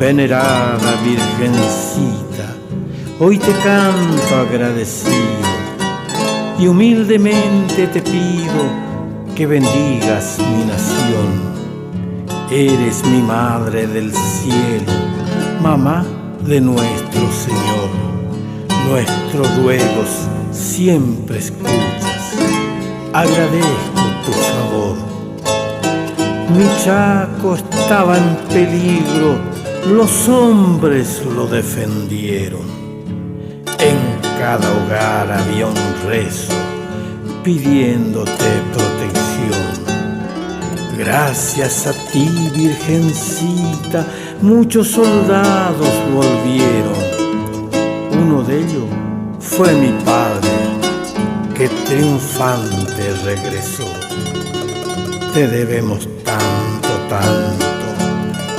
Venerada Virgencita, hoy te canto agradecido y humildemente te pido que bendigas mi nación. Eres mi Madre del cielo, mamá de nuestro Señor. Nuestros ruegos siempre escuchas, agradezco tu favor. Mi Chaco estaba en peligro, los hombres lo defendieron. En cada hogar había un rezo pidiéndote protección. Gracias a ti, Virgencita, muchos soldados volvieron. Uno de ellos fue mi padre, que triunfante regresó. Te debemos tanto, tanto,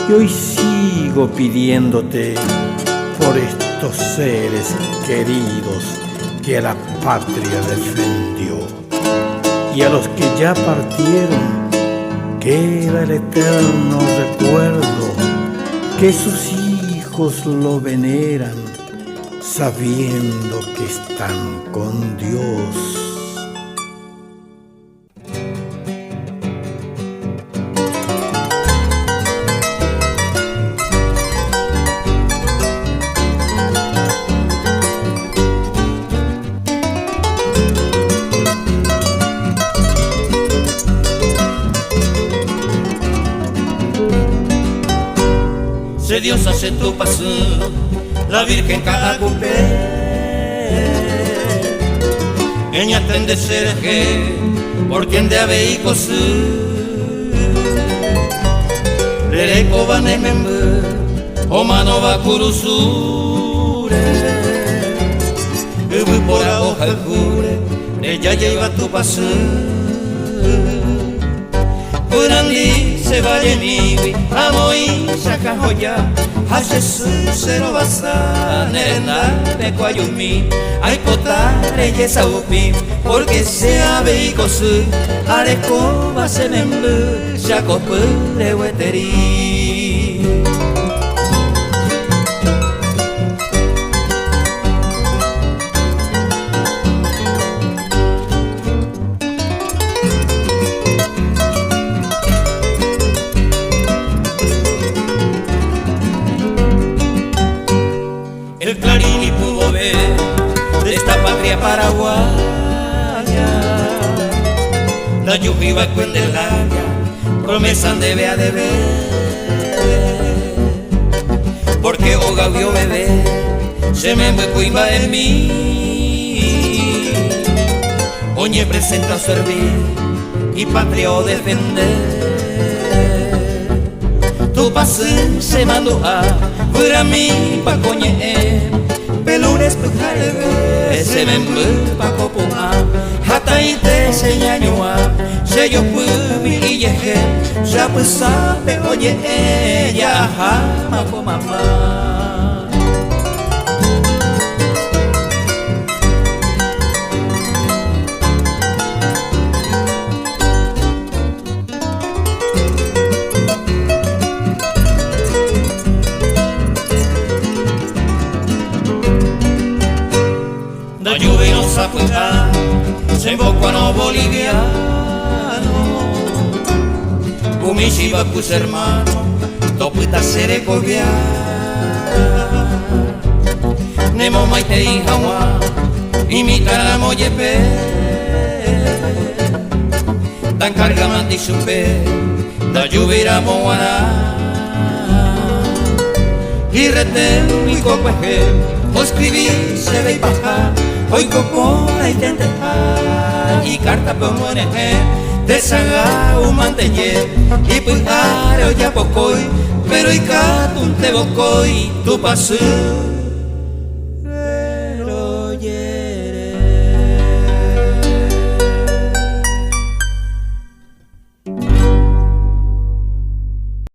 y hoy sigo pidiéndote por estos seres queridos que a la patria defendió. Y a los que ya partieron, queda el eterno recuerdo, que sus hijos lo veneran, sabiendo que están con Dios. Se Dios hace tu paso, la Virgen Cacupé, ella tende serge, por quien de abeicos, Rereco van en member, o mano va curusure, y por la hoja el jure, ella lleva tu paso. Curandí se vaya niwi, amoy sacajoya, a Jesús se lo basa, nena de Coayumi, ay potare y saupi, porque se abeiko su, areco va se membu, chacopure hueteri. El Clarín pudo ver de esta patria paraguaya la lluvia va cuendelaya, promesas de ver, porque Oga vio bebé, se me cuiva en mí, oñe presenta servir y patria o defender. Tu pase se mandó a fuera mi pa coñe, pelunes pujarebe, se me pa copuma, hata ite se ñañua, se yo pumi y yeje, ya pues sabe oye ella jama po mamá. La lluvia nos apunta, se invocó a los bolivianos, Umishi Bacus hermano, Topuita Sere Colvia, Nemo Maite y Jawa, imita la Moyepe, Dan Cargaman di Supe, Da lluvia Moana, y Reten y Copeje, o escribir se ve y baja. Hoy copona y tenteja y carta como en de saga un manteñé y pues o ya pocoy pero y catun te bocoy tu paso